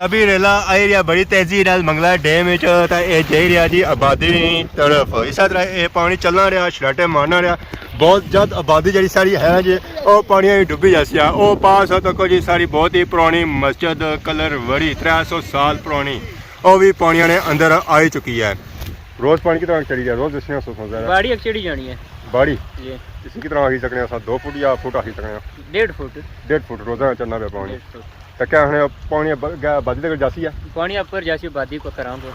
अभी रेला आई रहा बड़ी तेजी नाल मंगला डैम विच तां ये जाई रहा जी आबादी तरफ। इस तरह ये पानी चलना रहा, छराटे मारना रहा। बहुत जल्द आबादी जी सारी है जी वो पानी डुबी जैसी है। वो पास तक जी सारी बहुत ही पुरानी मस्जिद कलर वड़ी 300 साल पुरानी वो भी पानी ने अंदर आई चुकी है। रोज पानी की तरह चढ़ी है, रोज इसने बाड़ी एक चढ़ी जानी है। बाड़ी इसी की तरह आ सकते हैं 2 फुट या फुट आ सकते हैं 1.5 फुट रोजाना चलना पे पानी। तो क्या है पानी आबादी तक जासी है, पानी ऊपर जासी आबादी को कराम पे।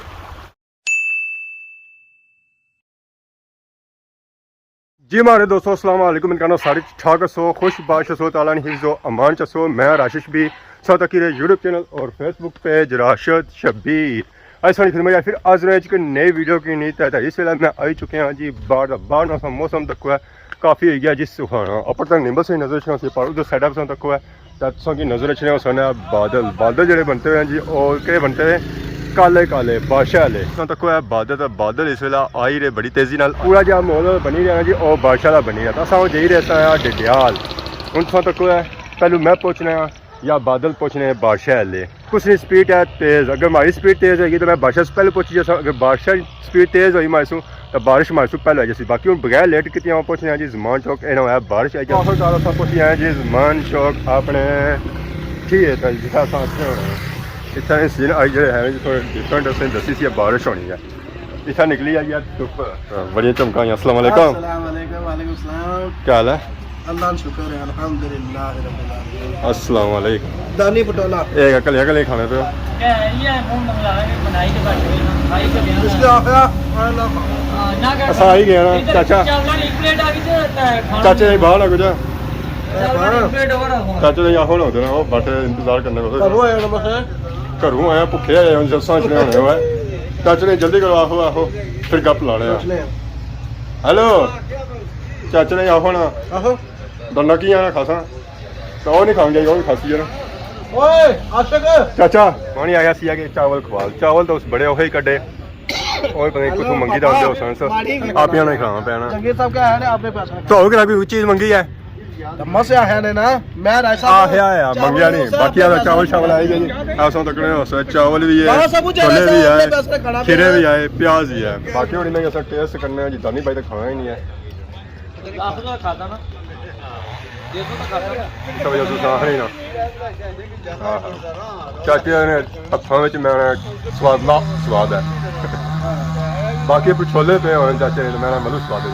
जी हमारे दोस्तों अस्सलाम वालेकुम, इनका सारी ठाक सो खुश बाश सो ताला ने हिफ्ज़ो अमान चसो। मैं राशिद भी साथ अकीर यूट्यूब चैनल और फेसबुक पेज राशिद शबीर आज सारी फिल्म या फिर आज रहे एक नई वीडियो की नीत है। इस वेला मैं आई चुके हैं जी बाहर मौसम तक है काफ़ी हो गया जी सुहाना। अपर तक निंबल से नजर से पर उधर साइड तक है तो की नजर अच्छे सुना बादल बादल जोड़े बनते हुए हैं जी और के बनते हुए काले काले बादशाह वाले तक है बादल। बादल इस वेला आई रहे बड़ी तेजी नाल पूरा जहाँ माहौल बनी रहा जी और बादशाह का बनी रहा। तो जी रहे डडियाल उन तक है पहलू मैं पहुँचना या बादल पहुँचने हैं बादशाह वाले। कुछ नहीं स्पीड है तेज़, अगर हमारी स्पीड तेज़ होगी तो मैं बादशाह से पहले पहुँची जैसा। अगर बादशाह स्पीड तेज़ हुई मासूम तो बारिश मासूम पहले जैसी। बाकी हम बगैर लेट की पहुँचने हैं जी जमान चौक है बारिश आई बहुत ज़्यादा सब पहुँचे हैं जी जमान चौक अपने ठीक है इतना सीन आई जो है थोड़े डिफरेंट उसने दसी सी बारिश होनी है। इतना निकली आई यार धुप बड़ी चमका। अस्सलाम वालेकुम। क्या हाल है? अल्लाह शुक्र है अल्हम्दुलिल्लाह रब्बिल आलमीन। अस्सलाम वालेकुम। दानी पटोला एक अकल खाने पे ये मूंग मंगला है बनाई के बाद खाई के बिना इसके आया ना कर ऐसा ही गया ना चाचा। चावल एक प्लेट आ गई तो चाचे नहीं बाहर लग जा चावल एक प्लेट और हो चाचे ने आहो ना वो बट इंतजार करने को करो है नमस्ते घरों आया भुखे आए हम जब सांच होने हुआ चाचे ने जल्दी करो आहो आहो फिर गप लाने। हेलो चाचे ने आहो ना आहो दोनों की आना खासा तो वो नहीं खाऊंगे वो भी खासी है ना। ओए आशिक चाचा पानी आया सी के चावल खवाल चावल तो उस बड़े ओहे कड्डे और पता नहीं कुछ मंगी था उस आप यहाँ नहीं खावा पैना जंगीर साहब क्या है आपने पैसा तो होगा अभी चीज मंगी है धम्मा से आया है ना मैं राइसा आ मंगिया नहीं बाकी चावल शावल आएगा जी ऐसा तक चावल भी है छोले भी है खीरे भी आए प्याज भी है। बाकी होनी नहीं ऐसा टेस्ट करना है जी दानी भाई तो खाना ही नहीं है। खाता ना चाचे ने हथों में मैं स्वाद है। बाकी छोले पे होने चाचे ने मैं मतलब स्वाद है।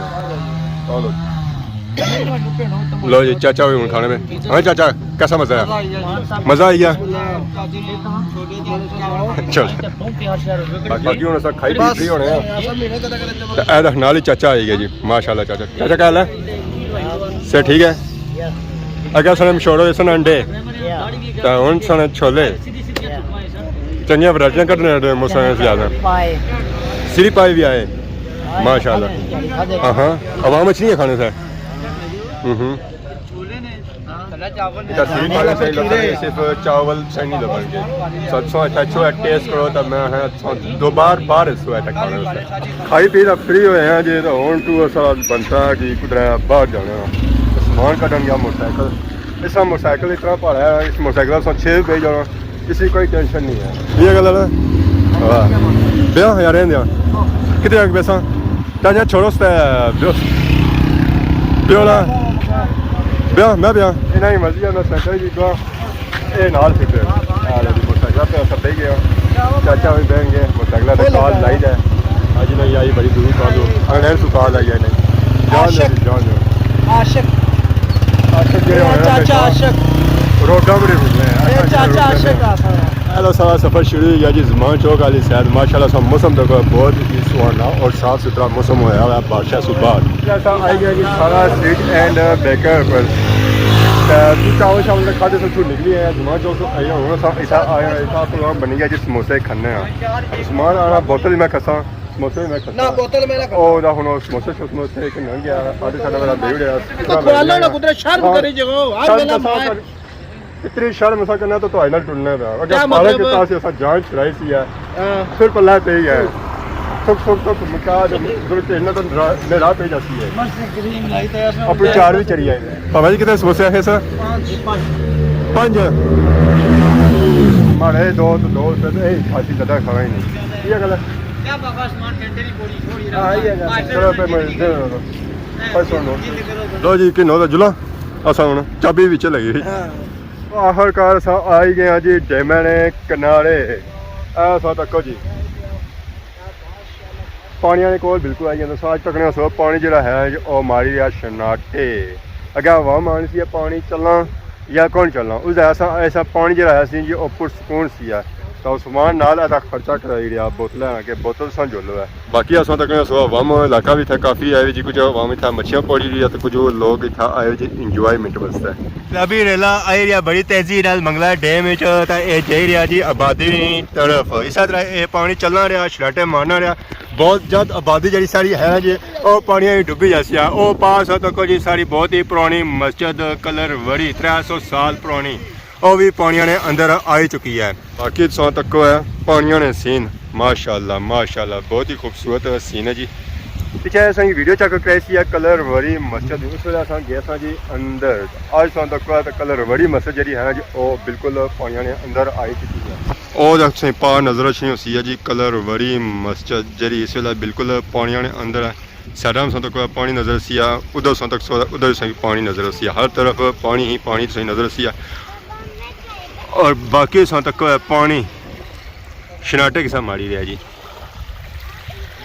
लो जी चाचा भी हूँ खाने में। हाँ चाचा कैसा मजा है? मजा आई गया चल बाकी हूँ सब खाई पी फ्री होने हैं नाल ही चाचा आई गया जी माशाल्लाह। चाचा चाचा क्या हाल है? से ठीक है। अगर सन छोड़ो सन अंडे तो हूँ सन छोले चंगिया वरायटियां कटने मौसम ज्यादा सिरी पाई भी आए माशाल्लाह। हाँ हाँ आवाम अच्छी है खाने से। सिर्फ चावल से नहीं लगेंगे सबसे अच्छा टेस्ट करो तो मैं दो बार खाने खाई पी फ्री हुए हैं जी तो हूँ टू बनता कि कुछ बाहर जाना समान कटन गया मोटरसाइकिल इस मोटरसाइकिल इस तरह भाड़ा है इस मोटरसाइकिल 6 रुपये जाना किसी कोई टेंशन नहीं है। ये गल है ब्याह यार कितने पैसा चाचा छोड़ो ब्योला ब्याह मैं ब्याह इन्हें ही मर्जी है मैं साइकिल जी दुआ ये नाल फिट मोटरसाइकिल पे सब बह गया चाचा भी बहन गए मोटरसाइकिल पे कॉल लाई है अज नहीं आई बड़ी दूर कॉल अगले सु कॉल आई है नहीं जान आशिक आशिक चाचा आशिक रोडा बड़े हुए चाचा आशिक हेलो सारा सफ़र शुरू हो गया जी जमान चौक वाली सैद माशाल्लाह सब मौसम तक बहुत ही सुहाना और साफ सुथरा मौसम होया हुआ बादशाह सुबह ऐसा आई गया जी सारा स्ट्रीट एंड बेकर पर चावल शावल खाते सब छूट निकली है जमान चौक तो आई हूँ ऐसा आया ऐसा प्रोग्राम बन गया जी समोसे खाने सामान आना बोतल मैं खसा समोसे मैं खसा बोतल मेरा और हूँ समोसे एक न गया आधे साढ़े मेरा दे इतनी शर्म ऐसा करना तो आई टुरना पाया जांच कराई सी है फिर पल्ला पे ही है सुख सुख तो तो राह पे जाती है अपनी 4 भी चढ़ी है। बाबा जी कितने समोसे है सर 5 मारे दो से तो खासी ज़्यादा खाना ही नहीं ये गल क्या बाबा सामान घंटे नहीं पूरी छोड़ी हाँ, ये गल। चलो पे मैं लो जी कि नो जुला असा हूँ चाबी बिच लगी हुई आखिरकार अस आई गए जी डैमां ने किनारे ऐसा तको जी पानिया के कोल बिल्कुल आई जाता अज तकने सो पानी जो है वह मारी रहा शनाटे अगर हवा मारनी सी पानी चलना या कौन चलना उस ऐसा पानी जो है जी वह पुरसकून सी है तो समान नाल अदा खर्चा कराई रहा बोतल के बोतल संजोलो है बाकी असा तक सो वम इलाका भी था काफ़ी आए जी कुछ वम इतना मच्छियाँ पड़ी रही है तो कुछ लोग इतना आए जी इंजॉयमेंट वास्ते अभी रेला आई रहा बड़ी तेजी नाल मंगला डैम जाई रहा जी आबादी तरफ इस तरह ये पानी चलना रहा छलाटे मारना रहा बहुत जल्द आबादी जी सारी है जी वो पानी डुबी जैसी है वो पास तक जी सारी बहुत ही पुरानी मस्जिद कलर वरी 300 साल पुरानी वो भी पानिया ने अंदर आ चुकी है बाकी सौ तक है पानिया ने सीन माशाल्लाह माशाल्लाह बहुत ही खूबसूरत सीन है जी पिछले असें वीडियो चेक कराई सी कलर वरी मस्जिद उस वे अस गए जी अंदर अज सौ तक है कलर वरी मस्जिद जी है जी वो बिल्कुल पानिया ने अंदर आ चुकी है और असें पा नजर अच्छी सी है जी कलर वरी मस्जिद जी इस वे बिल्कुल पानिया ने अंदर है साइडा में तक पानी नजर सी उधर सौ तक उधर से पानी नजर सी हर तरफ पानी ही पानी से नजर सी और बाकी सौ तक पानी शनाटे के साथ मारी रहा जी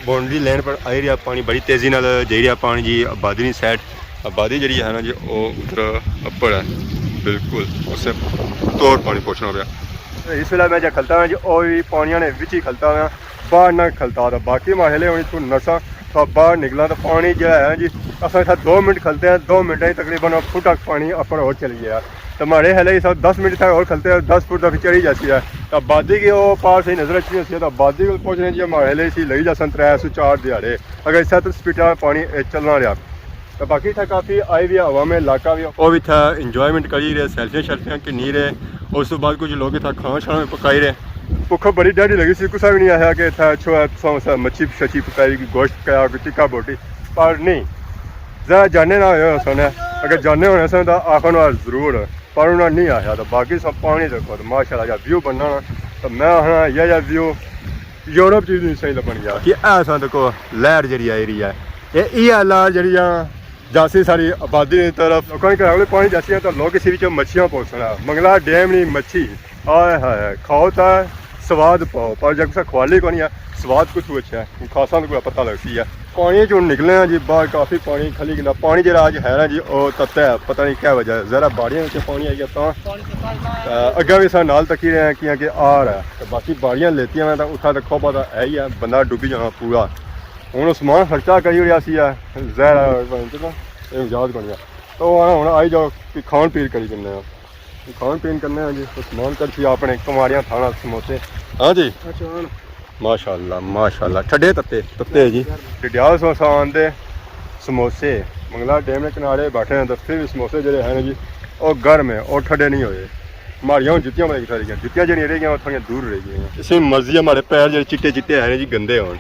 बाउंड्री लैन पर आई रहा पानी बड़ी तेज़ी नाल जाई रहा पानी जी आबादी की साइड आबादी जी है ना जी वो उधर अपर है बिल्कुल उस तौर पानी पहुँचना पाया इस वेला मैं जब खलता जी वो भी पानिया ने बिच ही खलता हुआ बाहर ना खलता था बाकी माहले होनी तू नसा तो बाहर निकला तो पानी जो है जी अस 2 मिनट खलते हैं 2 मिनट ही तकरीबन फुट तक पानी अपर और चली गया तो हमारे हले सब 10 मिनट तक और खलते हैं 10 फुट तक चढ़ी जाती है तो आबादी की वो पार से नजर अच्छी होती है तो आबादी को पहुँचने जी हमारे हले इसी लगी जा 304 दिहाड़े अगर इस तो स्पीड पानी चलना रहा तो बाकी था काफ़ी आई भी हवा में इलाका भी वो भी था इंजॉयमेंट करी रहे सेल्फियाँ शेल्फियाँ कि नहीं रहे उस तो बाद कुछ लोग था खाना शाना पकाई रहे भुख बड़ी डैडी लगी सी कुछ भी नहीं आया कि था छो मच्छी शच्छी पकाई गोश्त पकाया टिक्का बोटी पर नहीं ज़रा जाने ना हो सुने अगर जाने होने सन तो आखन वाल जरूर पर उन्हें नहीं आया तो बाकी सब पानी देखो तो माशाल्लाह जब व्यू बनना तो मैं हाँ यह व्यू यूरोप चीज़ नहीं सही लगन गया कि ऐसा देखो लहर जी आई रही है ये लहर जी जासी सारी आबादी की तरफ लोगों के घरों पानी जाती है तो लोग किसी भी मच्छियाँ पहुँचना मंगला डैम नहीं मच्छी आए हाय खाओ तो स्वाद पाओ पर जब से खुआली को नहीं है स्वाद कुछ अच्छा है खासा तो पता लगती है पानी चो निकले हैं जी बाहर काफ़ी पानी खली गिला पानी जो अज है ना जी वो तत्ता है पता नहीं क्या वजह है जरा बाड़ियाँ पानी आई गया तो अगर भी सर नाल तकी रहे हैं कि आ रहा है तो बाकी बाड़ियाँ लेती हैं तो उठा तो खोपा तो है ही है बंदा डुबी जाना पूरा हूँ समान खर्चा करी रहा जहर याद बन गया तो हूँ आई जाओ कि खान पीन करी करने खान पीन करने जी तो समान कर अपने कुमारियाँ खाना समोसे हाँ जी माशाल्लाह माशाल्लाह ठंडे तत्ते तत्ते जी डडियाल समोसान दे समोसे मंगला डैम के किनारे बैठे हैं तो फिर भी समोसे जो है ना जी वो गर्म है और ठंडे नहीं हुए हमारियाँ जुत्तियाँ बड़ी सारी जुत्तियाँ जी रह गई थोड़ी दूर रह गई इसी मर्जी हमारे पैर जो चिट्टे चिट्टे है जी गंदे हो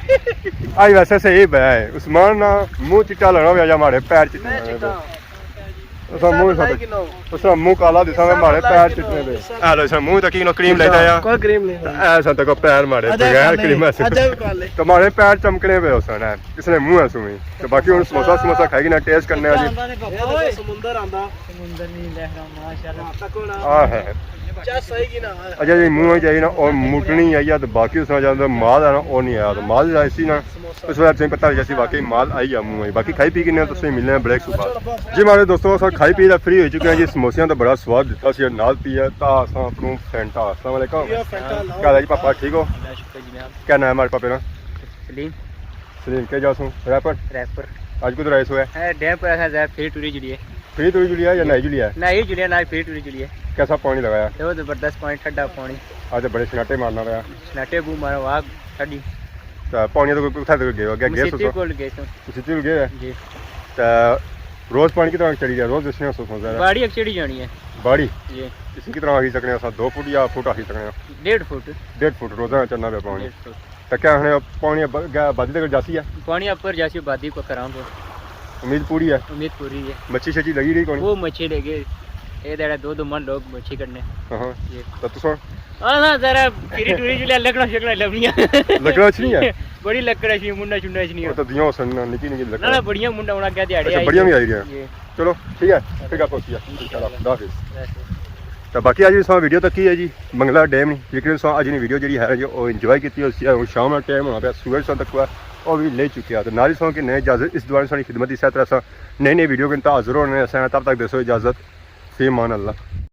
आज वैसे सही बह है उस्मान ना मुँह चिट्टा लगना हो हमारे पैर चिट्टे मुँह काला दिसा हमारे पैर चिट्टे पे हेलो सर मुँह तक क्रीम लेता है कोई क्रीम नहीं ऐसा तक पैर मारे बगैर क्रीम तो हमारे पैर चमकने पे उसन है इसने मुँह है सुमी तो बाकी उन समोसा समोसा खाएगी ना टेस्ट करने जी समुंदर नहीं लहरा माशाल्लाह आ है अच्छा जी मुँह चाहिए ना और मुटनी आई है तो बाकी उसमें ज्यादा माल है ना वो नहीं आया तो माल ऐसी ना उस वजह से पता जैसी वाकई माल आई है मुँह बाकी खाई पी के तो सही मिलने ब्रेक सुबह जी हमारे दोस्तों अस खाई पी फ्री हो चुके हैं जी समोसियां तो बड़ा स्वाद दिता सी नाल पी है फैंटा अस्सलाम वालेकुम क्या जी पापा ठीक हो क्या नाम है हमारे पापे ना सलीम क्या जासू रैपर आज कुछ राइस हुआ है डैम पर फ्री टूरी जुड़ी है फ्री टूरी जुड़ी है या नहीं जुड़ी है नहीं जुड़ी है ना फ्री टूरी जुड़ी है कैसा पानी लगाया वो जबरदस्त पानी ठंडा पानी आज बड़े शनाटे मारना पाया शनाटे बू मारो आग ठंडी तो पानी तो कुत्ता तक गए गया गैस सिटी कोल गए तो सिटी गए जी तो रोज पानी की तरह चढ़ी जाए रोज दसने बाड़ी एक चढ़ी जानी है बाड़ी जी इसी की तरह आ सकने 2 फुट या फुट आ सकने 1.5 फुट 1.5 फुट रोजाना चलना पे पानी तो क्या है पानी बादी तक जाती है पानी ऊपर जासी बादी को कराऊं तो उम्मीद पूरी है उम्मीद पूरी है मच्छी शच्छी लगी रही कौन वो मच्छी लगे ये देड़ा दो मन लोग मच्छी करने हां ये तो तुसा हां ना जरा फिरी टूरी जुले लगना शकना लवनिया लगना छ नहीं है बड़ी लकड़ा छी मुंडा चुंडा छी नहीं वो तो दियो सन निकी निकी ना लगना ना बढ़िया मुंडा उड़ा क्या दिहाड़ी अच्छा बढ़िया भी आई गया चलो ठीक है फिर आप पहुंचिए इंशाल्लाह खुदा हाफिज तो बाकी अज सो वीडियो तक ही है जी मंगला डैम लेकिन सो अज वीडियो जी है जी वो इंजॉय की शाम का टाइम होना पाया सूरज सो तक वो भी ले चुके हैं तो नाली सो कि नए इजाजत इस दौरान सारी खिदमत इस तरह नई नई वीडियो के हाजिर होने तब तक दसो इजाजत फी मान अल्लाह।